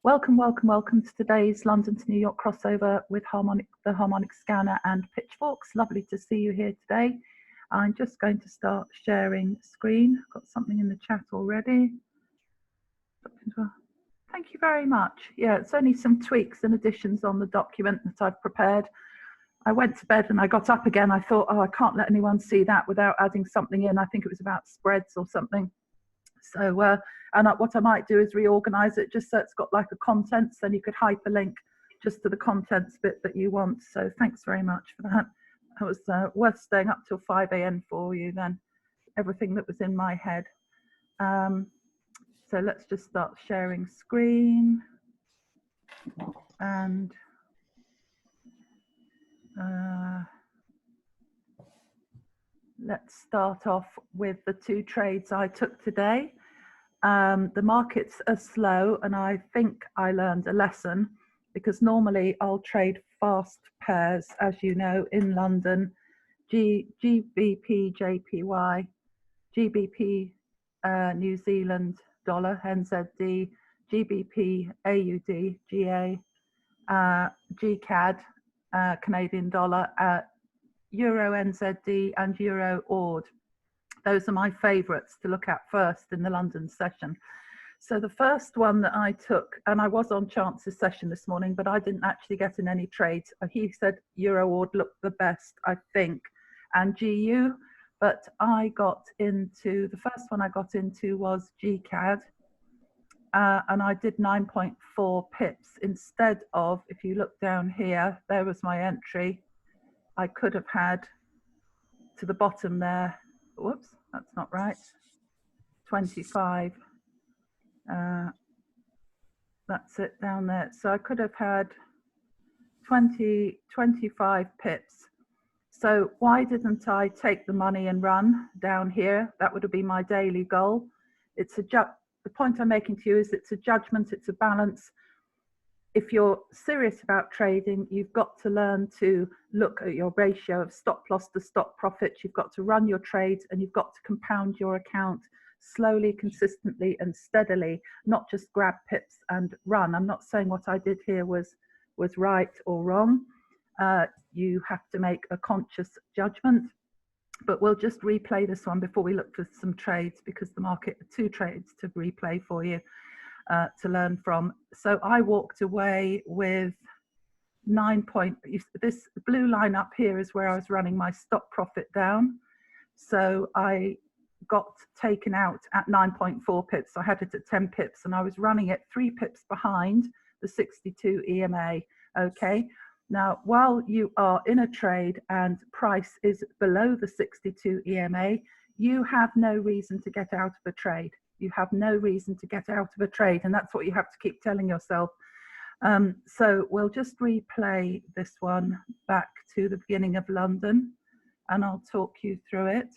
Welcome to today's London to New York crossover with the HarmonicScanner and pitchforks. Lovely to see you here today. I'm just going to start sharing screen. I've got something in the chat already. Thank you very much. Yeah, it's only some tweaks and additions on the document that I've prepared. I went to bed and I got up again. I thought, oh, I can't let anyone see that without adding something in. I think it was about spreads or something. So, and what I might do is reorganize it just so it's got like a contents, then you could hyperlink just to the contents bit that you want. So thanks very much for that. It was worth staying up till 5 AM for you then, everything that was in my head. So let's just start sharing screen. And let's start off with the two trades I took today. The markets are slow, and I think I learned a lesson because normally I'll trade fast pairs, as you know, in London, GBP, JPY, GBP, New Zealand dollar, NZD, GBP, AUD, GA, GCAD, Canadian dollar, Euro NZD, and Euro AUD. Those are my favourites to look at first in the London session. So the first one that I took, and I was on Chance's session this morning, but I didn't actually get in any trades. He said Euro AUD looked the best, I think, and GU, but I got into, the first one I got into was GCAD, and I did 9.4 pips instead of, if you look down here, there was my entry. I could have had to the bottom there, whoops, that's not right, 25, that's it down there. So I could have had 25 pips. So why didn't I take the money and run down here? That would have been my daily goal. It's the point I'm making to you is it's a judgment, it's a balance. If you're serious about trading, you've got to learn to look at your ratio of stop loss to stop profits. You've got to run your trades and you've got to compound your account slowly, consistently and steadily, not just grab pips and run. I'm not saying what I did here was right or wrong. You have to make a conscious judgment, but we'll just replay this one before we look for some trades because the market, two trades to replay for you. To learn from. So I walked away with 9 point, this blue line up here is where I was running my stop profit down. So I got taken out at 9.4 pips. I had it at 10 pips and I was running it 3 pips behind the 62 EMA. Okay. Now, while you are in a trade and price is below the 62 EMA, you have no reason to get out of a trade. You have no reason to get out of a trade, and that's what you have to keep telling yourself. So we'll just replay this one back to the beginning of London, and I'll talk you through it.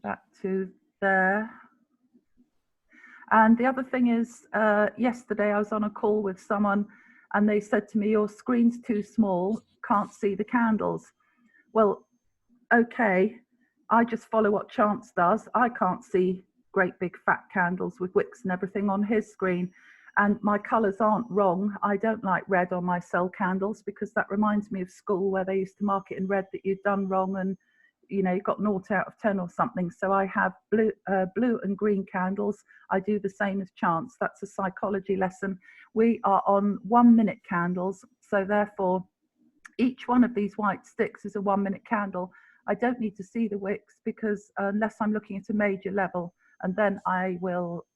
Back to there. And the other thing is, yesterday I was on a call with someone, and they said to me, your screen's too small, can't see the candles. Well, okay, I just follow what Chance does. I can't see great big fat candles with wicks and everything on his screen, and my colors aren't wrong. I don't like red on my sell candles because that reminds me of school where they used to mark it in red that you'd done wrong and you know you got 0 out of 10 or something. So I have blue and green candles. I do the same as Chance. That's a psychology lesson. We are on 1 minute candles, so therefore each one of these white sticks is a 1 minute candle. I don't need to see the wicks because unless I'm looking at a major level, and then I will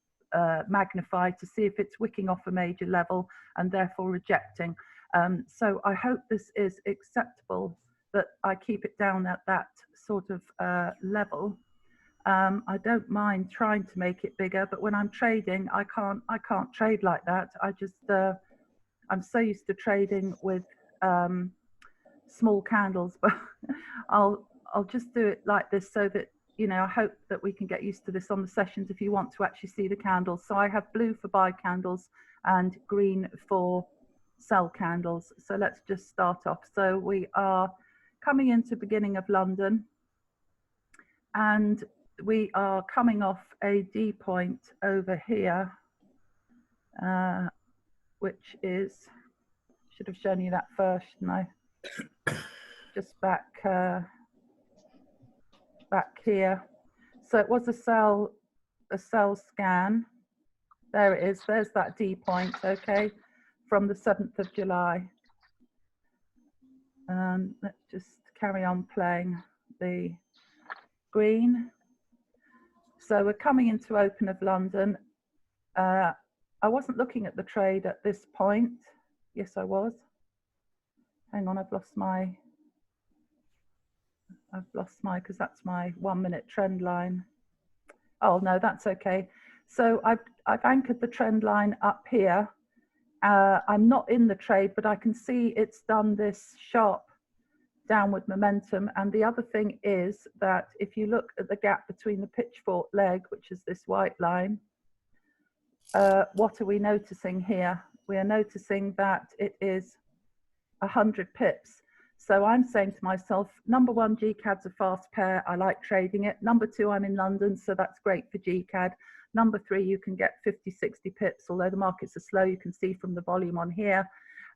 magnify to see if it's wicking off a major level and therefore rejecting. So I hope this is acceptable that I keep it down at that sort of level. I don't mind trying to make it bigger, but when I'm trading, I can't trade like that. I just I'm so used to trading with small candles, but I'll just do it like this so that, you know, I hope that we can get used to this on the sessions if you want to actually see the candles. So I have blue for buy candles and green for sell candles. So let's just start off. So we are coming into beginning of London, and we are coming off a D point over here, which is, should have shown you that first, shouldn't I? Just back here. So it was a sell scan. There it is. There's that D point, okay, from the 7th of July. Let's just carry on playing the green. So we're coming into Open of London. I wasn't looking at the trade at this point. Yes, I was. Hang on, I've lost my, because that's my 1 minute trend line. Oh no, that's okay. So I've anchored the trend line up here. I'm not in the trade, but I can see it's done this sharp downward momentum. And the other thing is that if you look at the gap between the pitchfork leg, which is this white line, what are we noticing here? We are noticing that it is 100 pips. So I'm saying to myself, number one, GCAD's a fast pair. I like trading it. Number two, I'm in London, so that's great for GCAD. Number three, you can get 50, 60 pips, although the markets are slow, you can see from the volume on here.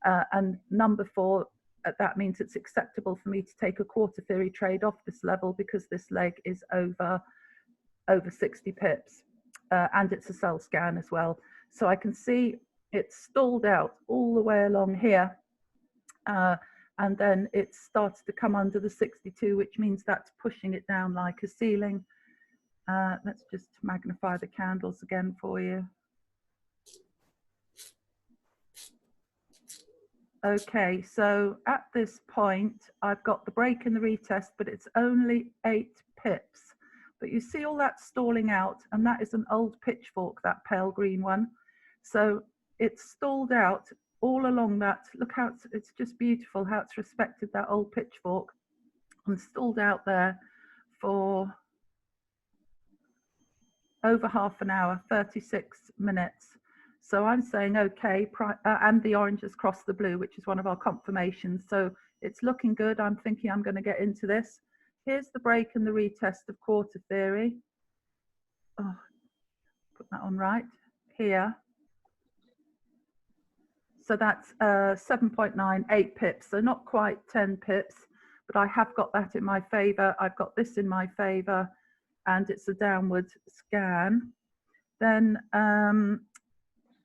And number four, that means it's acceptable for me to take a quarter theory trade off this level because this leg is over 60 pips. And it's a sell scan as well. So I can see it's stalled out all the way along here. And then it starts to come under the 62, which means that's pushing it down like a ceiling. Let's just magnify the candles again for you. Okay, so at this point, I've got the break and the retest, but it's only 8 pips. But you see all that stalling out, and that is an old pitchfork, that pale green one. So it's stalled out all along that. Look how it's just beautiful how it's respected that old pitchfork and stalled out there for over half an hour, 36 minutes. So I'm saying, okay, and the orange has crossed the blue, which is one of our confirmations. So it's looking good. I'm thinking I'm going to get into this. Here's the break and the retest of quarter theory. Oh, put that on right here. So that's 7.9, 8 pips. So not quite 10 pips, but I have got that in my favor. I've got this in my favor, and it's a downward scan. Then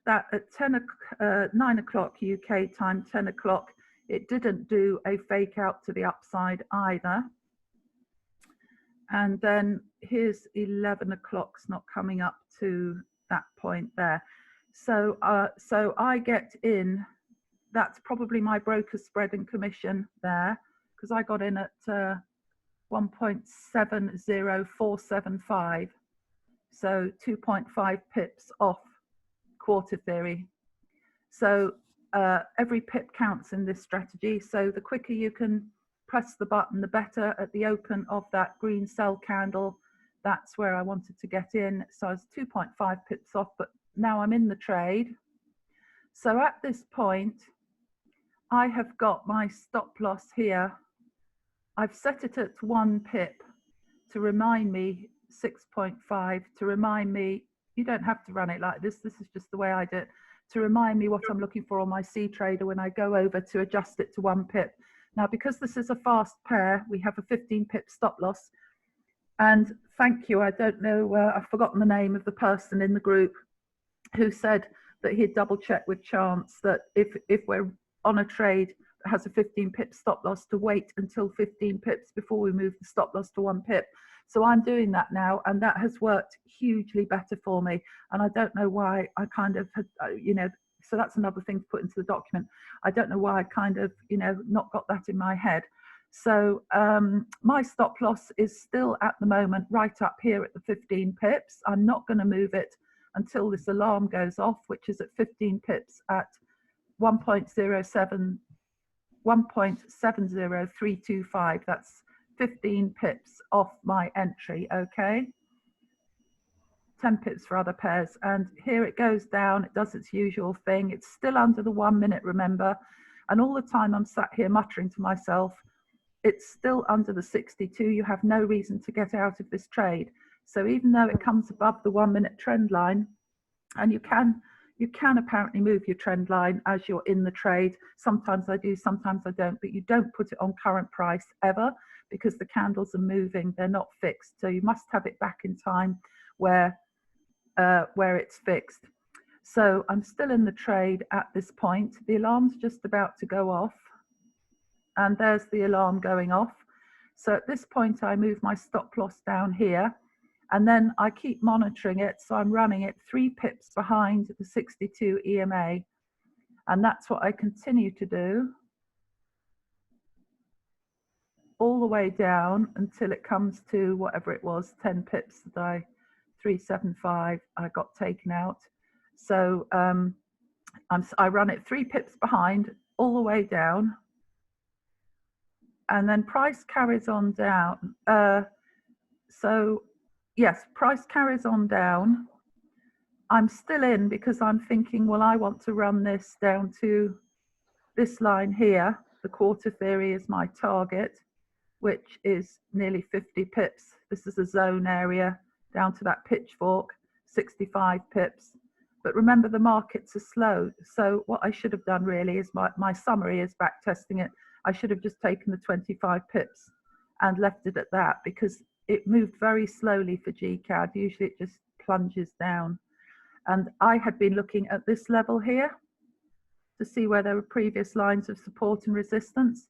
that at 9 o'clock UK time, 10 o'clock, it didn't do a fake out to the upside either. And then here's 11 o'clock's not coming up to that point there. So so I get in, that's probably my broker spread and commission there, because I got in at 1.70475. So 2.5 pips off quarter theory. So every pip counts in this strategy. So the quicker you can press the button, the better. At the open of that green sell candle, that's where I wanted to get in. So I was 2.5 pips off, but now I'm in the trade. So at this point, I have got my stop loss here. I've set it at 1 pip to remind me, 6.5, to remind me, you don't have to run it like this. This is just the way I do it, to remind me what I'm looking for on my C trader when I go over to adjust it to 1 pip. Now, because this is a fast pair, we have a 15 pip stop loss. And thank you, I don't know, I've forgotten the name of the person in the group who said that he'd double check with Chance that if we're on a trade that has a 15 pip stop loss, to wait until 15 pips before we move the stop loss to 1 pip. So I'm doing that now, and that has worked hugely better for me. And I don't know why I kind of had, you know, so that's another thing to put into the document. I don't know why I kind of, you know, not got that in my head. So my stop loss is still at the moment right up here at the 15 pips. I'm not going to move it until this alarm goes off, which is at 15 pips at 1.70325. That's 15 pips off my entry, okay? 10 pips for other pairs. And here it goes down, it does its usual thing. It's still under the 1 minute, remember? And all the time I'm sat here muttering to myself, it's still under the 62. You have no reason to get out of this trade. So even though it comes above the 1 minute trend line, and you can apparently move your trend line as you're in the trade. Sometimes I do, sometimes I don't, but you don't put it on current price ever, because the candles are moving, they're not fixed. So you must have it back in time where it's fixed. So I'm still in the trade at this point. The alarm's just about to go off, and there's the alarm going off. So at this point I move my stop loss down here, and then I keep monitoring it. So I'm running it 3 pips behind the 62 EMA, and that's what I continue to do all the way down until it comes to whatever it was, 10 pips that 375 I got taken out. So I run it 3 pips behind all the way down, and then price carries on down. So yes, price carries on down. I'm still in because I'm thinking, well, I want to run this down to this line here. The quarter theory is my target, which is nearly 50 pips. This is a zone area down to that pitchfork, 65 pips. But remember, the markets are slow. So what I should have done really is my summary is back testing it. I should have just taken the 25 pips and left it at that, because it moved very slowly for GCAD. Usually it just plunges down. And I had been looking at this level here to see where there were previous lines of support and resistance.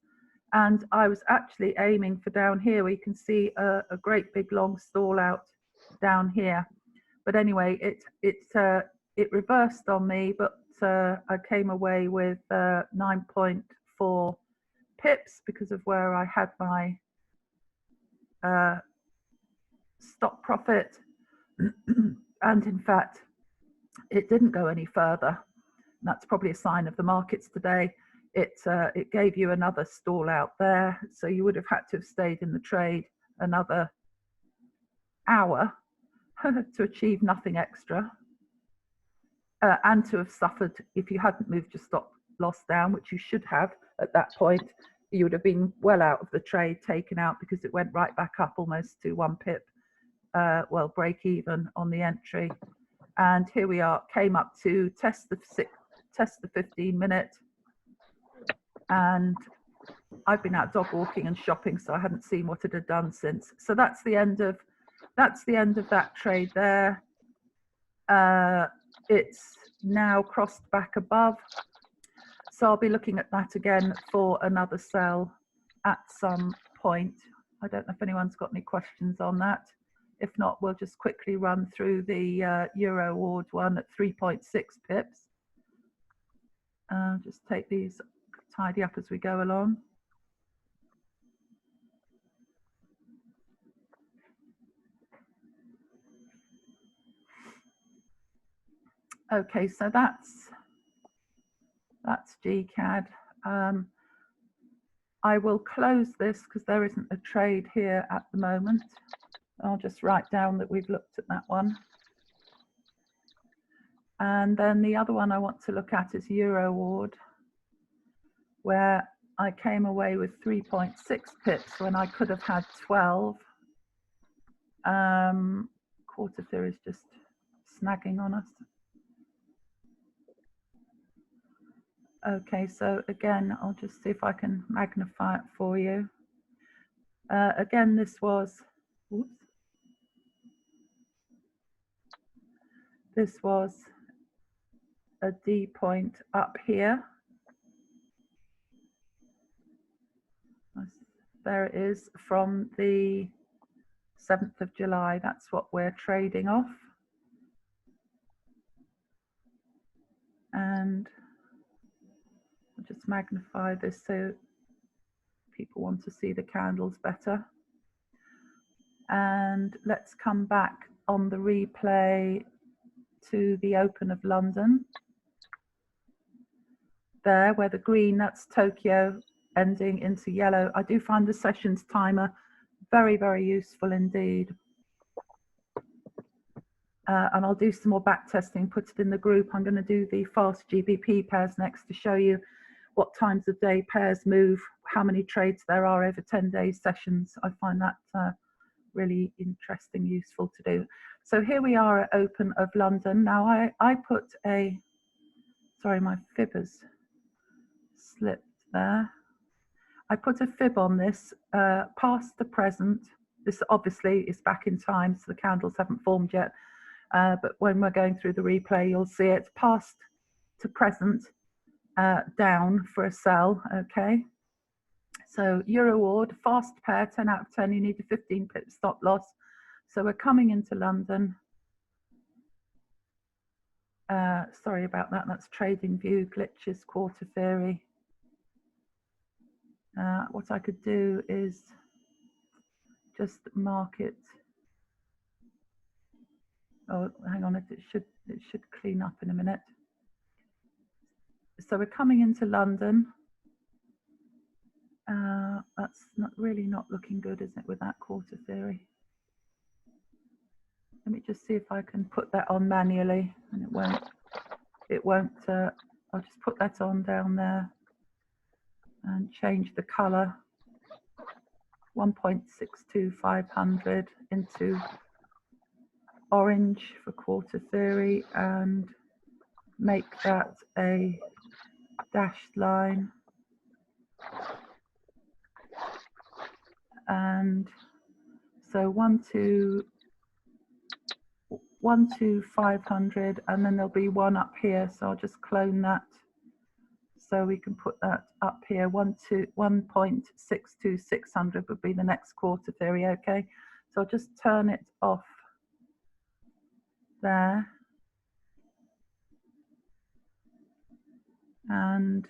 And I was actually aiming for down here, where you can see a great big long stall out down here. But anyway, it reversed on me, but I came away with 9.4 pips because of where I had my stop profit. And in fact, it didn't go any further. That's probably a sign of the markets today. It gave you another stall out there, so you would have had to have stayed in the trade another hour to achieve nothing extra, and to have suffered if you hadn't moved your stop loss down, which you should have at that point. You would have been well out of the trade, taken out, because it went right back up almost to 1 pip, well, break even on the entry. And here we are, came up to test the 15 minute, and I've been out dog walking and shopping, so I hadn't seen what it had done since. So that's the end of that trade there. It's now crossed back above, so I'll be looking at that again for another sell at some point. I don't know if anyone's got any questions on that. If not, we'll just quickly run through the Euro Ward one at 3.6 pips. Just take these, tidy up as we go along. Okay, so that's GCAD. I will close this because there isn't a trade here at the moment. I'll just write down that we've looked at that one. And then the other one I want to look at is Euro Ward, where I came away with 3.6 pips when I could have had 12. Quarter theory is just snagging on us. Okay, so again, I'll just see if I can magnify it for you. Again, this was, oops. This was a D point up here. There it is from the 7th of July. That's what we're trading off. And I'll just magnify this so people want to see the candles better. And let's come back on the replay to the Open of London. There, where the green, that's Tokyo, ending into yellow. I do find the sessions timer very, very useful indeed. And I'll do some more back testing, put it in the group. I'm going to do the fast GBP pairs next to show you what times of day pairs move, how many trades there are over 10 days sessions. I find that really interesting, useful to do. So here we are at open of London. Now I put a, sorry, my fib has slipped there. I put a fib on this, past the present. This obviously is back in time, so the candles haven't formed yet. But when we're going through the replay, you'll see it past to present, down for a sell, okay? So Euro Ward, fast pair, 10 out of 10, you need a 15 pip stop loss. So we're coming into London. Sorry about that, that's trading view, glitches, quarter theory. What I could do is just mark it. Oh, hang on, it should clean up in a minute. So we're coming into London. That's really not looking good, is it, with that quarter theory? Let me just see if I can put that on manually, and it won't, I'll just put that on down there and change the color, 1.62500 into orange for quarter theory, and make that a dashed line. And so 1 to 500, and then there'll be one up here, so I'll just clone that so we can put that up here. 1.62600 would be the next quarter theory, okay? So I'll just turn it off there, and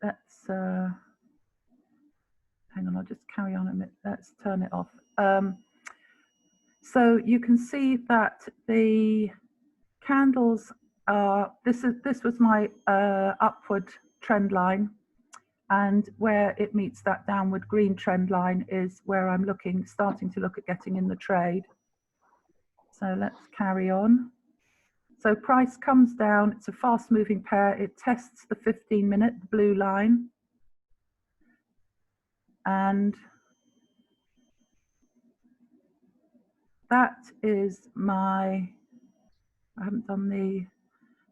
let's hang on, I'll just carry on a minute. Let's turn it off. So you can see that the candles are, this was my upward trend line, and where it meets that downward green trend line is where I'm starting to look at getting in the trade. So let's carry on. So price comes down, it's a fast moving pair, it tests the 15-minute blue line, and that is my, I haven't done the,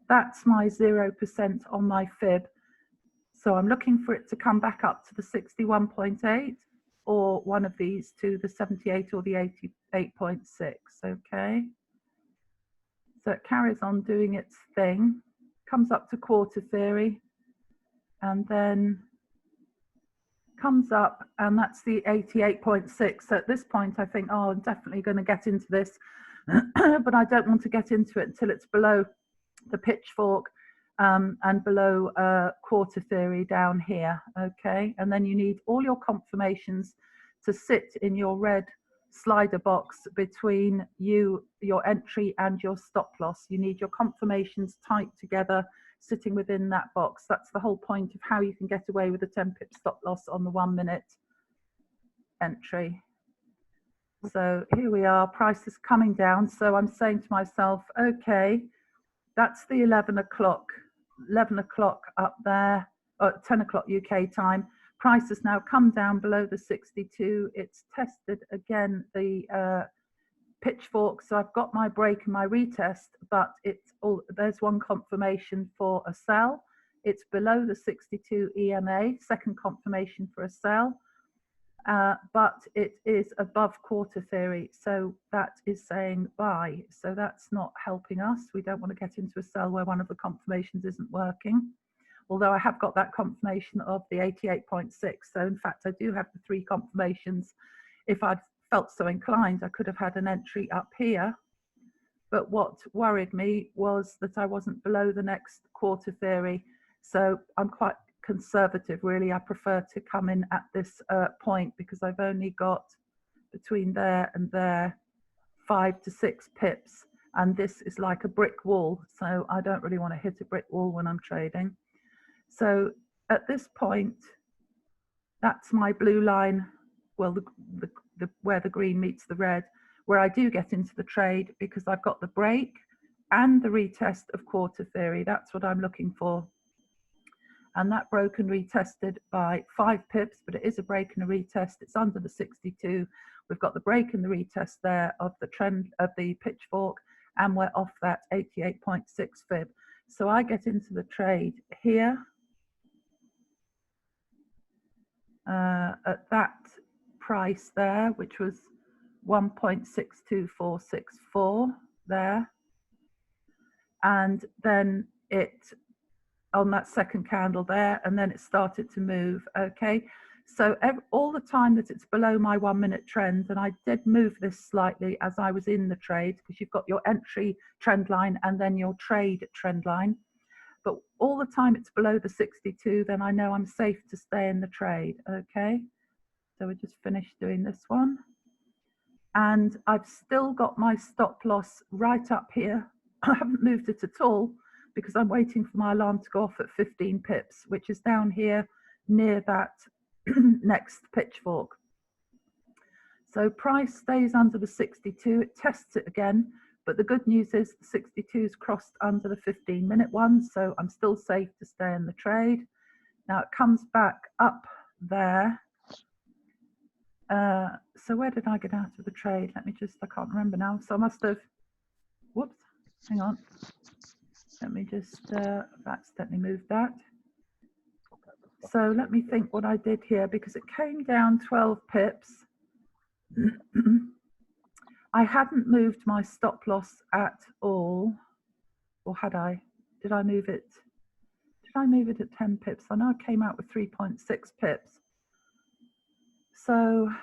that's my 0% on my fib. So I'm looking for it to come back up to the 61.8, or one of these to the 78 or the 88.6, okay? So it carries on doing its thing, comes up to quarter theory, and then comes up, and that's the 88.6. So at this point I think, oh, I'm definitely going to get into this, but I don't want to get into it until it's below the pitchfork and below quarter theory down here, okay? And then you need all your confirmations to sit in your red slider box between your entry and your stop loss. You need your confirmations tight together, sitting within that box. That's the whole point of how you can get away with a 10 pip stop loss on the 1 minute entry. So here we are, price is coming down. So I'm saying to myself, okay, that's the 11 o'clock up there, 10 o'clock UK time. Price has now come down below the 62. It's tested again the pitchfork. So I've got my break and my retest, but it's all, there's one confirmation for a sell. It's below the 62 EMA, second confirmation for a sell. But it is above quarter theory, so that is saying buy. So that's not helping us. We don't want to get into a sell where one of the confirmations isn't working. Although I have got that confirmation of the 88.6. So in fact, I do have the 3 confirmations. If I'd felt so inclined, I could have had an entry up here. But what worried me was that I wasn't below the next quarter theory. So I'm quite conservative, really. I prefer to come in at this point, because I've only got between there and there 5 to 6 pips, and this is like a brick wall, so I don't really want to hit a brick wall when I'm trading. So at this point, that's my blue line, well, where the green meets the red, where I do get into the trade, because I've got the break and the retest of quarter theory. That's what I'm looking for. and that broke and retested by 5 pips, but it is a break and a retest. It's under the 62. We've got the break and the retest there of the trend of the pitchfork, and we're off that 88.6 fib. So I get into the trade here at that price there, which was 1.62464 there, and then it on that second candle there, and then it started to move. Okay, so all the time that it's below my 1 minute trend, and I did move this slightly as I was in the trade, because you've got your entry trend line and then your trade trend line, but all the time it's below the 62, then I know I'm safe to stay in the trade. Okay, so we just finished doing this one, and I've still got my stop loss right up here. I haven't moved it at all because I'm waiting for my alarm to go off at 15 pips, which is down here near that next pitchfork. So price stays under the 62, it tests it again, but the good news is the 62's crossed under the 15-minute one, so I'm still safe to stay in the trade. Now it comes back up there. So where did I get out of the trade? Let me just, I can't remember now. So I must have, whoops, hang on. Let me just, I've accidentally moved that. So let me think what I did here, because it came down 12 pips. I hadn't moved my stop loss at all, or had I? Did I move it? Did I move it at 10 pips? I know I came out with 3.6 pips. So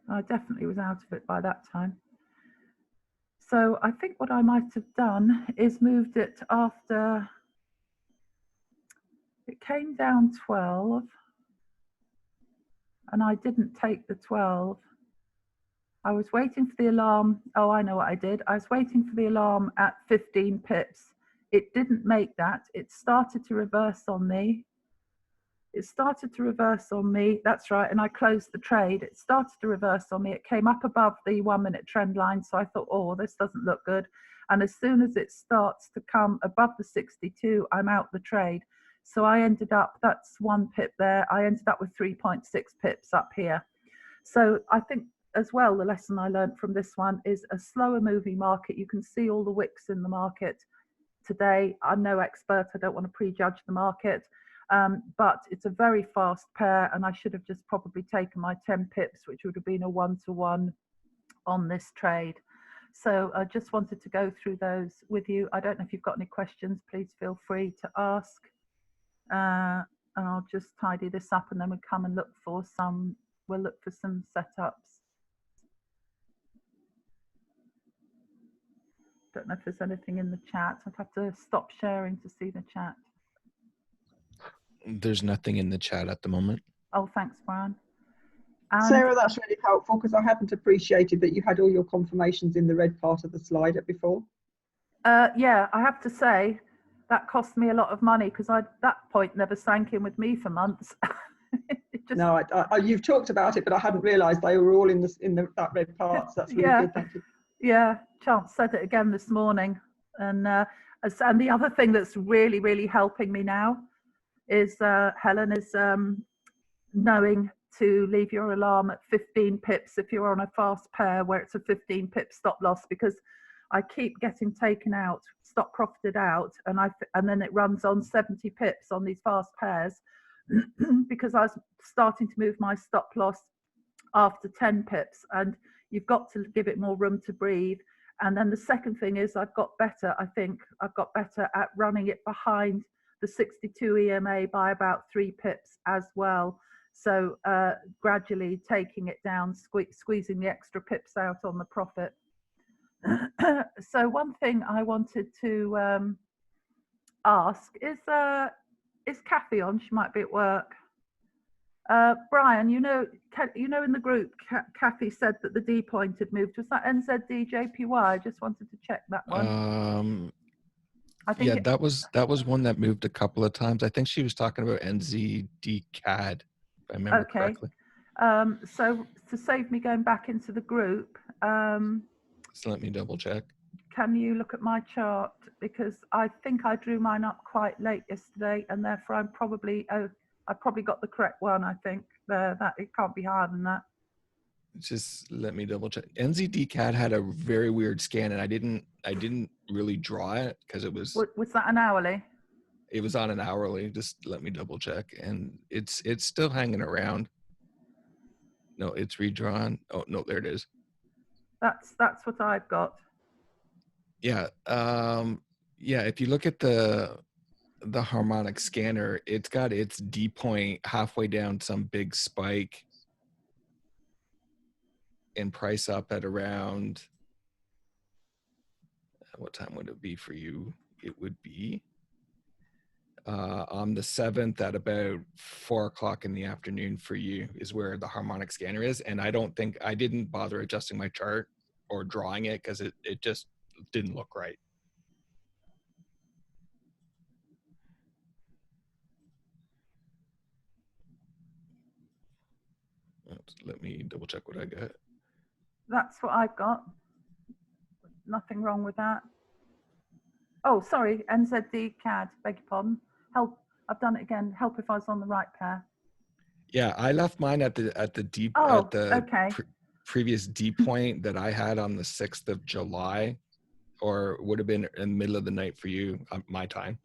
I definitely was out of it by that time. So I think what I might have done is moved it after it came down 12, and I didn't take the 12. I was waiting for the alarm. Oh, I know what I did. I was waiting for the alarm at 15 pips. It didn't make that. It started to reverse on me. It started to reverse on me. That's right. And I closed the trade. It started to reverse on me. It came up above the 1 minute trend line. So I thought, oh, this doesn't look good. And as soon as it starts to come above the 62, I'm out the trade. So I ended up, that's 1 pip there. I ended up with 3.6 pips up here. So I think as well, the lesson I learned from this one is a slower moving market. You can see all the wicks in the market today. I'm no expert. I don't want to prejudge the market. But it's a very fast pair, and I should have just probably taken my 10 pips, which would have been a 1-to-1 on this trade. So I just wanted to go through those with you. I don't know if you've got any questions, please feel free to ask. And I'll just tidy this up, and then we'll come and look for some, we'll look for some setups. Don't know if there's anything in the chat. I'd have to stop sharing to see the chat. There's nothing in the chat at the moment. Oh, thanks, Brian. And Sarah, that's really helpful, because I hadn't appreciated that you had all your confirmations in the red part of the slider before. yeah, I have to say that cost me a lot of money, because I, at that point, never sank in with me for months. Just, no, you've talked about it, but I hadn't realised they were all in that red part. So that's really good. Thank you. Yeah, Chance said it again this morning, and the other thing that's really, really helping me now is Helen is knowing to leave your alarm at 15 pips if you're on a fast pair where it's a 15 pip stop loss, because I keep getting taken out, stop profited out, and then it runs on 70 pips on these fast pairs because I was starting to move my stop loss after 10 pips, and you've got to give it more room to breathe. And then the second thing is I think I've got better at running it behind the 62 EMA by about 3 pips as well. So gradually taking it down, squeezing the extra pips out on the profit. So one thing I wanted to ask is Kathy on? She might be at work. Brian, you know in the group, Kathy said that the D point had moved. Was that NZDJPY? I just wanted to check that one. I think that was one that moved a couple of times. I think she was talking about NZDCAD, if I remember correctly. So to save me going back into the group, so let me double check. can you look at my chart? Because I think I drew mine up quite late yesterday, and therefore I probably got the correct one. I think that it can't be higher than that. Just let me double check. NZDCAD had a very weird scan, and I didn't really draw it because it was. Was that an hourly? It was on an hourly. Just let me double check, and it's still hanging around. No, it's redrawn. Oh no, there it is. That's what I've got. Yeah. Yeah. If you look at the harmonic scanner, it's got its D point halfway down some big spike, and price up at around. What time would it be for you? It would be on the 7th at about 4 o'clock in the afternoon for you is where the harmonic scanner is. And I didn't bother adjusting my chart or drawing it because it just didn't look right. Let me double check what I got. That's what I've got. Nothing wrong with that. Oh, sorry, NZD CAD, beg your pardon. Help, I've done it again. Help if I was on the right pair. Yeah, I left mine at the okay. Previous D point that I had on the 6th of July, or would have been in the middle of the night for you, my time.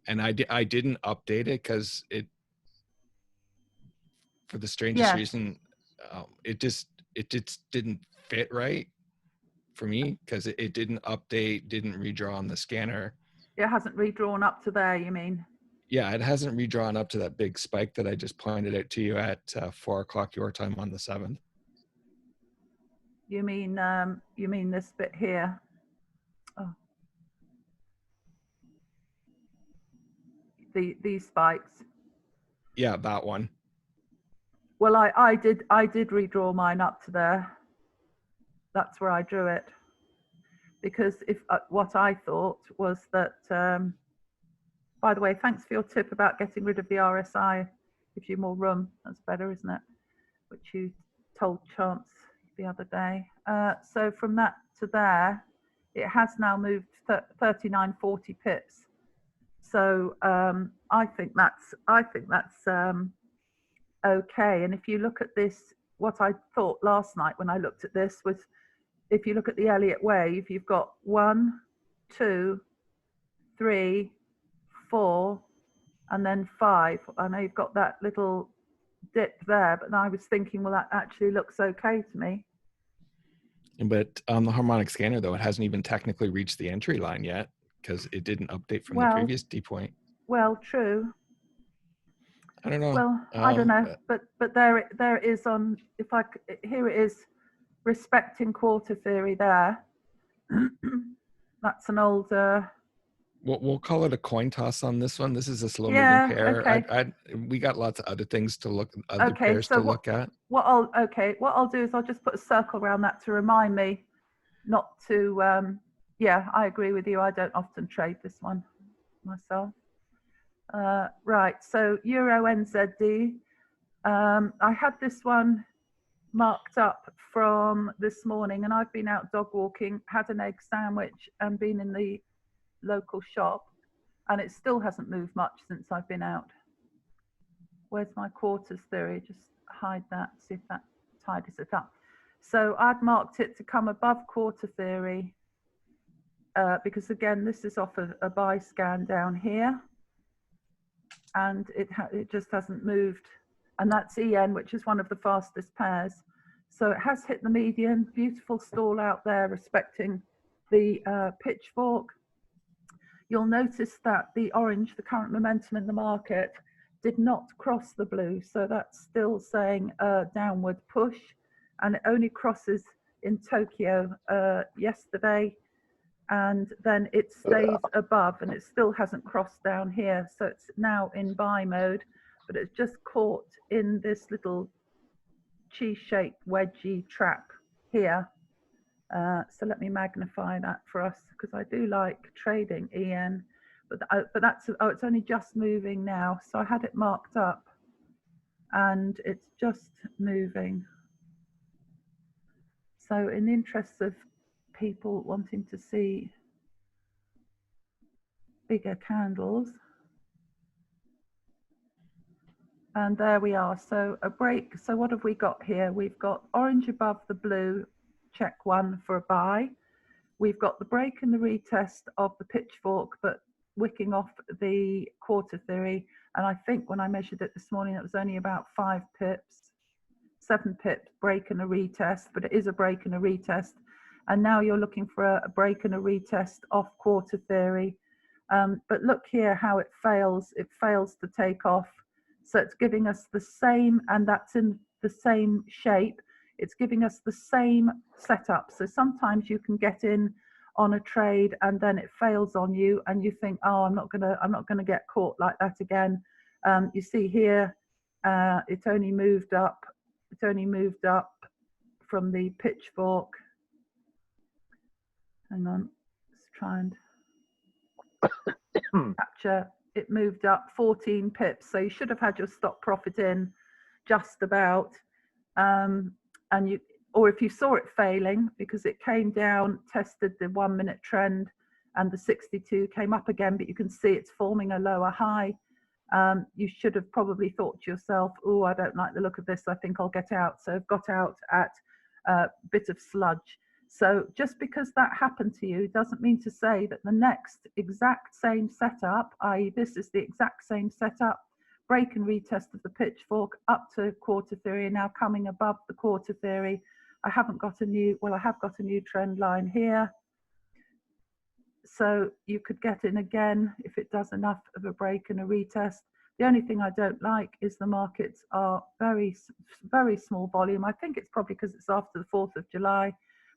And I didn't update it because for the strangest reason, it just didn't fit right for me because it didn't update, didn't redraw on the scanner. It hasn't redrawn up to there, you mean? Yeah, it hasn't redrawn up to that big spike that I just pointed out to you at 4 o'clock your time on the 7th. You mean this bit here? Oh. These spikes. Yeah, that one. Well, I did redraw mine up to there. That's where I drew it. Because if what I thought was that, by the way, thanks for your tip about getting rid of the RSI. Gives you more room. That's better, isn't it? Which you told Chance the other day. So from that to there, it has now moved 39.40 pips. So I think that's okay. And if you look at this, what I thought last night when I looked at this was, if you look at the Elliott wave, you've got 1, 2, 3, 4, and then 5. I know you've got that little dip there, but I was thinking, well, that actually looks okay to me. But on the harmonic scanner, though, it hasn't even technically reached the entry line yet because it didn't update from the previous D point. Well, true. I don't know. Well, I don't know, but there it is on. Here it is, respecting quarter theory there. That's an old. We'll call it a coin toss on this one. This is a slow moving pair. Okay. We got lots of other things to look, pairs to look at. What I'll do is I'll just put a circle around that to remind me not to. Yeah, I agree with you. I don't often trade this one myself. Right, so Euro NZD. I had this one marked up from this morning, and I've been out dog walking, had an egg sandwich, and been in the local shop, and it still hasn't moved much since I've been out. Where's my quarters theory? Just hide that, see if that tidies it up. So I've marked it to come above quarter theory because again, this is off a buy scan down here, and it just hasn't moved, and that's EN, which is one of the fastest pairs. So it has hit the median, beautiful stall out there respecting the pitchfork. You'll notice that the orange, the current momentum in the market, did not cross the blue. So that's still saying a downward push, and it only crosses in Tokyo yesterday, and then it stays above, and it still hasn't crossed down here. So it's now in buy mode, but it's just caught in this little cheese-shaped wedgie trap here. So let me magnify that for us, because I do like trading EN, but that's, oh, it's only just moving now. So I had it marked up, and it's just moving. So in the interest of people wanting to see bigger candles. And there we are. So a break. So what have we got here? We've got orange above the blue, check one for a buy. We've got the break and the retest of the pitchfork, but wicking off the quarter theory. And I think when I measured it this morning, it was only about 5 pips, 7 pips, break and a retest, but it is a break and a retest. And now you're looking for a break and a retest off quarter theory. But look here how it fails. It fails to take off. So it's giving us the same, and that's in the same shape. It's giving us the same setup. So sometimes you can get in on a trade and then it fails on you, and you think, oh, I'm not gonna get caught like that again. You see here, it only moved up. It's only moved up from the pitchfork. Hang on, let's try and capture. It moved up 14 pips, so you should have had your stop profit in just about. And you, or if you saw it failing, because it came down, tested the 1 minute trend, and the 62 came up again, but you can see it's forming a lower high. You should have probably thought to yourself, oh, I don't like the look of this, I think I'll get out. So I've got out at a bit of sludge. So just because that happened to you doesn't mean to say that the next exact same setup, i.e. this is the exact same setup, break and retest of the pitchfork up to quarter theory, and now coming above the quarter theory. I haven't got a new, well, I have got a new trend line here. So you could get in again if it does enough of a break and a retest. The only thing I don't like is the markets are very, very small volume. I think it's probably because it's after the 4th of July.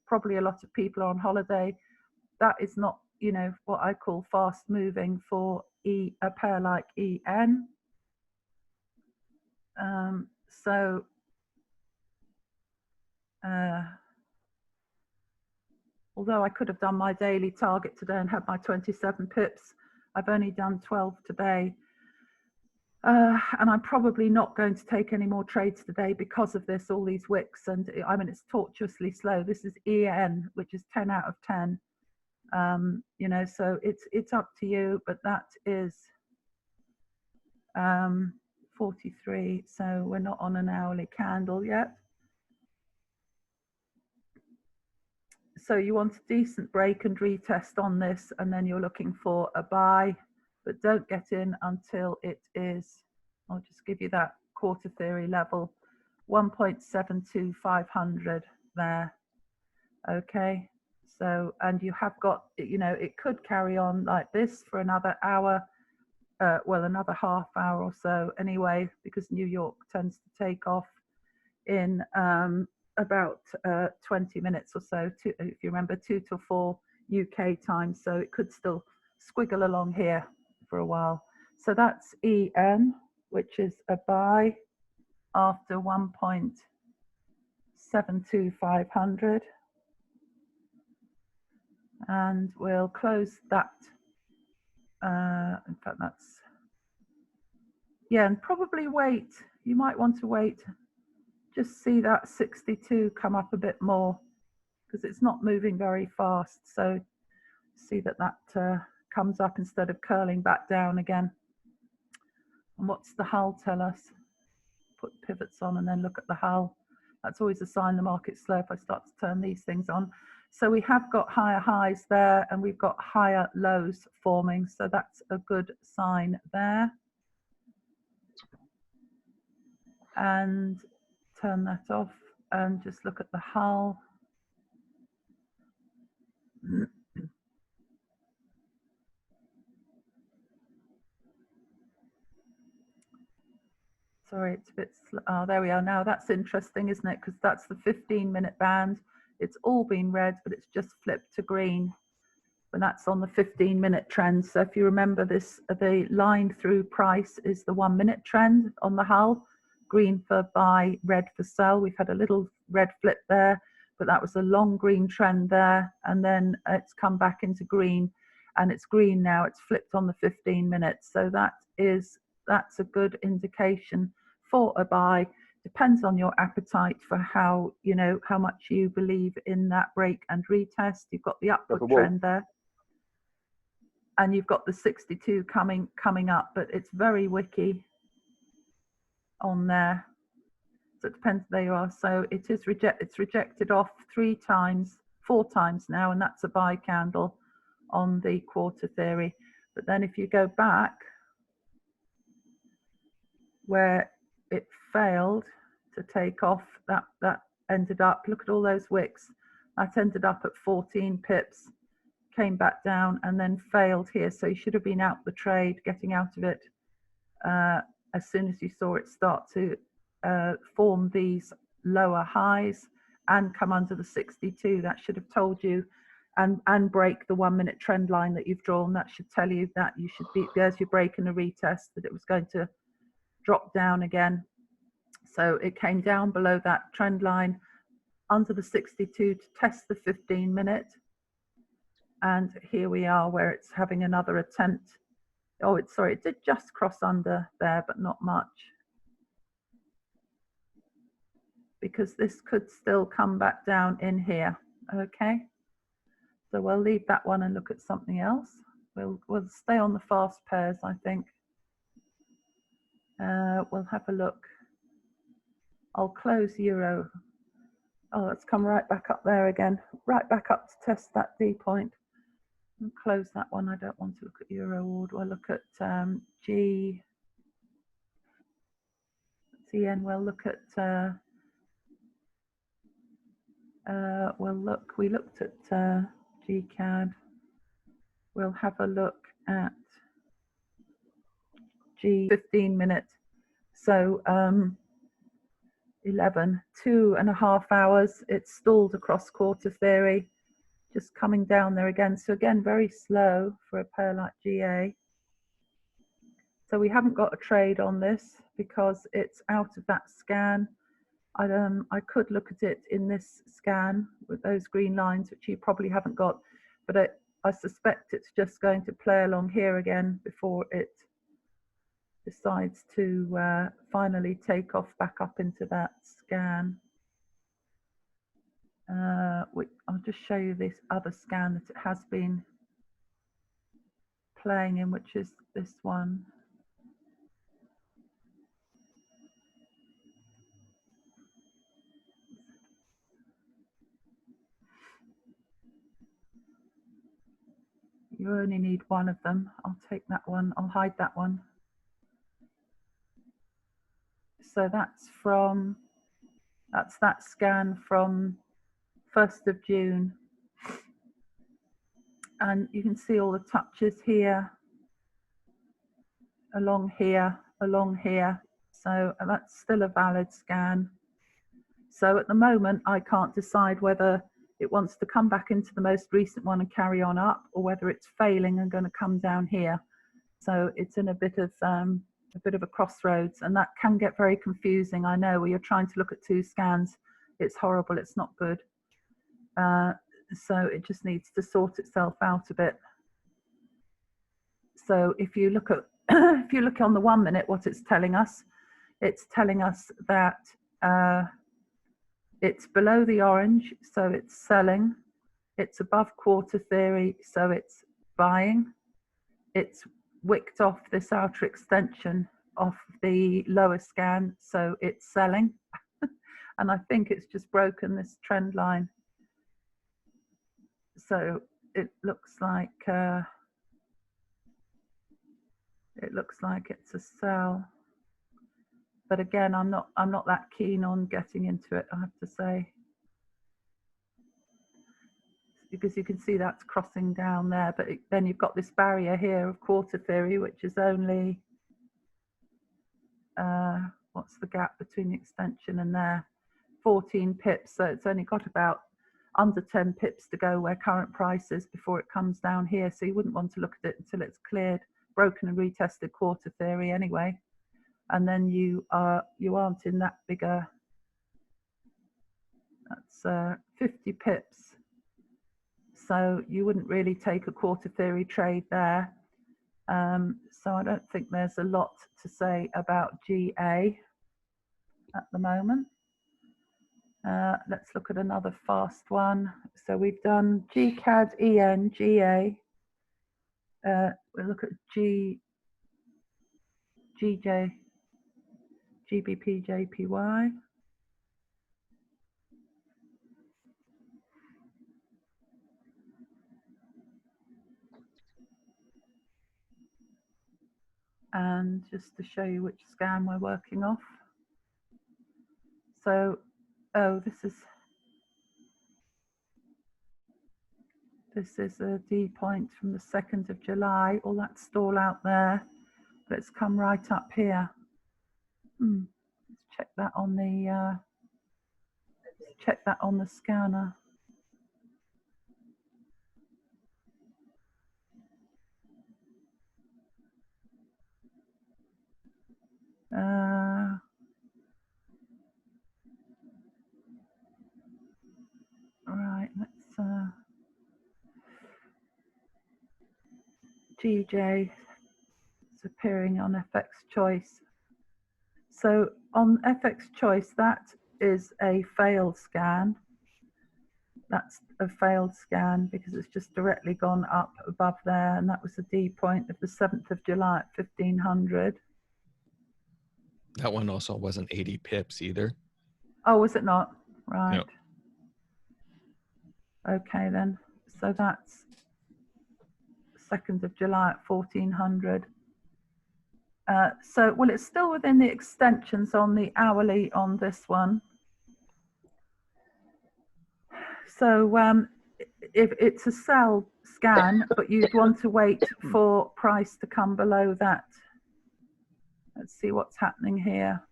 Probably a lot of people are on holiday. That is not, you know, what I call fast moving for a pair like EN. Although I could have done my daily target today and had my 27 pips, I've only done 12 today. And I'm probably not going to take any more trades today because of this, all these wicks. And I mean, it's tortuously slow. This is EN, which is 10 out of 10. You know, so it's up to you, but that is 43. So we're not on an hourly candle yet. So you want a decent break and retest on this, and then you're looking for a buy, but don't get in until it is, I'll just give you that quarter theory level, 1.72500 there. Okay, so, and you have got, you know, it could carry on like this for another hour, well, another half hour or so anyway, because New York tends to take off in about 20 minutes or so, if you remember, 2 to 4 UK time. So it could still squiggle along here for a while. So that's EN, which is a buy after 1.72500. And we'll close that. In fact, that's, yeah, and probably wait. You might want to wait. Just see that 62 come up a bit more because it's not moving very fast. So see that comes up instead of curling back down again. And what's the hull tell us? Put pivots on and then look at the hull. That's always a sign the market's slow if I start to turn these things on. So we have got higher highs there and we've got higher lows forming. So that's a good sign there. And turn that off and just look at the hull. Sorry, it's a bit, oh, there we are now. That's interesting, isn't it? Because that's the 15-minute band. It's all been red, but it's just flipped to green. And that's on the 15-minute trend. So if you remember this, the line through price is the 1 minute trend on the hull. Green for buy, red for sell. We've had a little red flip there, but that was a long green trend there. And then it's come back into green and it's green now. It's flipped on the 15 minutes. So that's a good indication for a buy, depends on your appetite for how, you know, how much you believe in that break and retest. You've got the upward trend there, and you've got the 62 coming up, but it's very wicky on there. So it depends. There you are. So it is it's rejected off 4 times now, and that's a buy candle on the quarter theory. But then if you go back where it failed to take off, that ended up, look at all those wicks, that ended up at 14 pips, came back down and then failed here. So you should have been out the trade, getting out of it as soon as you saw it start to form these lower highs and come under the 62. That should have told you, and break the 1 minute trend line that you've drawn. That should tell you that you should be, there's your break and a retest, that it was going to drop down again. So it came down below that trend line under the 62 to test the 15 minute. And here we are where it's having another attempt. Oh, it's sorry, it did just cross under there, but not much, because this could still come back down in here. Okay, so we'll leave that one and look at something else. We'll stay on the fast pairs, I think. We'll have a look. I'll close euro. Oh, let's come right back up there again, right back up to test that D point. And close that one. I don't want to look at euro order. We'll look at GCN. We'll look at we looked at GCAD. We'll have a look at G15 minute. So 2.5 hours. It's stalled across quarter theory, just coming down there again. So again, very slow for a pair like GA. So we haven't got a trade on this because it's out of that scan. I could look at it in this scan with those green lines, which you probably haven't got, but I suspect it's just going to play along here again before it decides to finally take off back up into that scan. I'll just show you this other scan that it has been playing in, which is this one. You only need one of them. I'll take that one. I'll hide that one. So that's that scan from 1st of June. And you can see all the touches here, along here, along here. So that's still a valid scan. So at the moment, I can't decide whether it wants to come back into the most recent one and carry on up, or whether it's failing and going to come down here. So it's in a bit of a crossroads, and that can get very confusing. I know, where you're trying to look at 2 scans, it's horrible. It's not good. So it just needs to sort itself out a bit. So if you look at if you look on the 1 minute, what it's telling us that it's below the orange, so it's selling. It's above quarter theory, so it's buying. It's wicked off this outer extension of the lower scan, so it's selling. And I think it's just broken this trend line. So it looks like it's a sell. But again, I'm not that keen on getting into it, I have to say, because you can see that's crossing down there. But then you've got this barrier here of quarter theory, which is only what's the gap between the extension and there? 14 pips. So it's only got about under 10 pips to go where current price is before it comes down here. So you wouldn't want to look at it until it's cleared, broken and retested quarter theory anyway. And then you aren't in that bigger, that's 50 pips. So you wouldn't really take a quarter theory trade there. So I don't think there's a lot to say about GA. at the moment. Let's look at another fast one. So we've done GCAD, EN, GA. We'll look at GJ, GBP, JPY. And just to show you which scan we're working off. So, oh, this is a D point from the 2nd of July. All that stall out there. Let's come right up here. Let's check that on the scanner. Right, let's GJ is appearing on FX choice. So on FX choice, that is a failed scan. That's a failed scan because it's just directly gone up above there, and that was the D point of the 7th of July at 1500. That one also wasn't 80 pips either. Oh, was it not? Right. No. Okay then. So that's 2nd of July at 1400. So, well, it's still within the extensions on the hourly on this one. So if it's a sell scan, but you'd want to wait for price to come below that. Let's see what's happening here.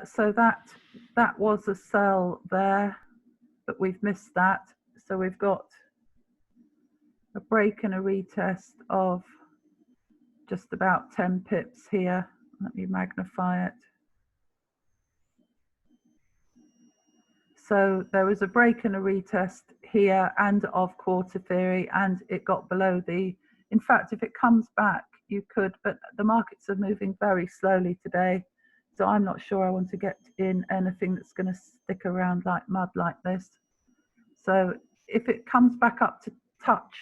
So that was a sell there, but we've missed that. So we've got a break and a retest of just about 10 pips here. Let me magnify it. So there was a break and a retest here and of quarter theory, and it got below the, in fact, if it comes back, you could, but the markets are moving very slowly today. So I'm not sure I want to get in anything that's going to stick around like mud like this. So if it comes back up to touch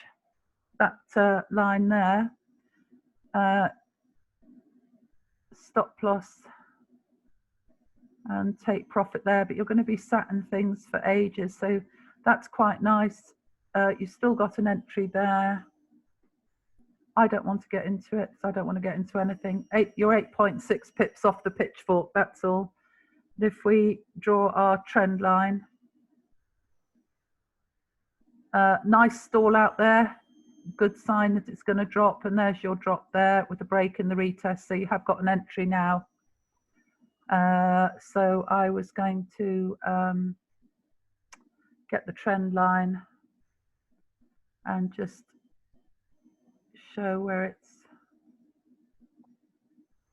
that line there, stop loss and take profit there, but you're going to be sat in things for ages, so that's quite nice. You've still got an entry there. I don't want to get into it, so I don't want to get into anything. You're 8.6 pips off the pitchfork, that's all. If we draw our trend line, nice stall out there, good sign that it's going to drop, and there's your drop there with the break and the retest, so you have got an entry now. So I was going to get the trend line and just show where it's,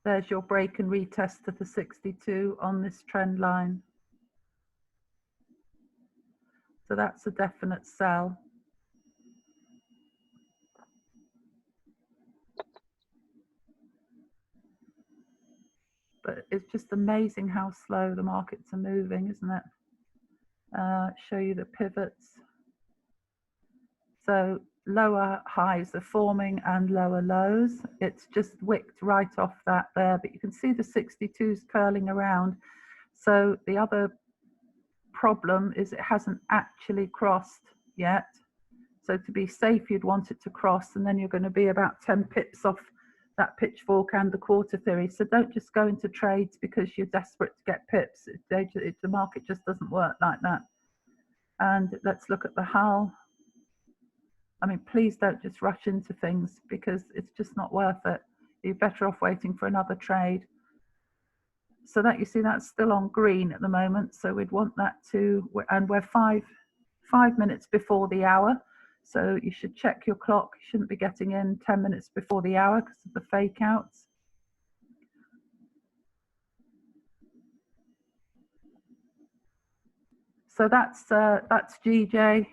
there's your break and retest to the 62 on this trend line. So that's a definite sell. But it's just amazing how slow the markets are moving, isn't it? Show you the pivots. So lower highs are forming and lower lows. It's just wicked right off that there, but you can see the 62s curling around. So the other problem is it hasn't actually crossed yet. So to be safe, you'd want it to cross, and then you're going to be about 10 pips off that pitchfork and the quarter theory. So don't just go into trades because you're desperate to get pips. The market just doesn't work like that. And let's look at the hull. I mean, please don't just rush into things because it's just not worth it. You're better off waiting for another trade. So that, you see, that's still on green at the moment. So we'd want that to, and we're five minutes before the hour. So you should check your clock. You shouldn't be getting in 10 minutes before the hour because of the fake outs. So that's GJ,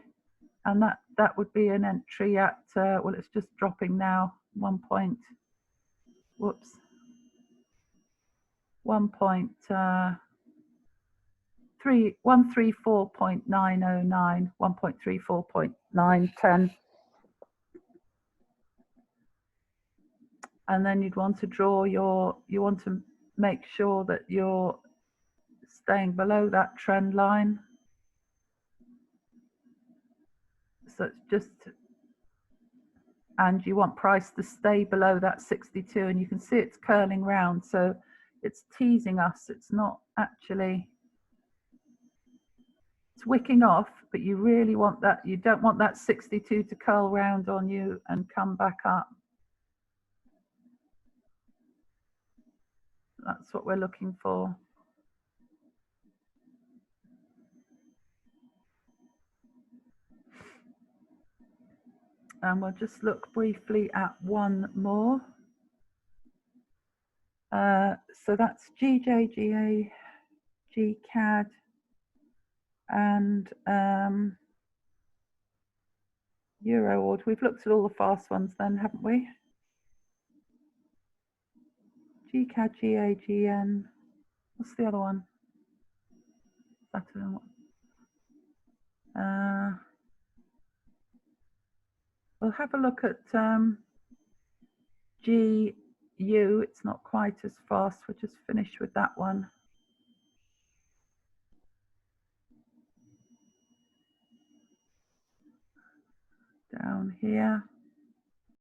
and that would be an entry at well, it's just dropping now, 1.34.909, 1.34.910. And then you'd want to draw you want to make sure that you're staying below that trend line. So it's just, and you want price to stay below that 62, and you can see it's curling round, so it's teasing us. It's not actually, it's wicking off, but you really want that, you don't want that 62 to curl round on you and come back up. That's what we're looking for. And we'll just look briefly at one more. So that's GJGA, GCAD, and Euroord. We've looked at all the fast ones then, haven't we? GCAD, GAGN. What's the other one? We'll have a look at GU. It's not quite as fast. We'll just finish with that one. Down here.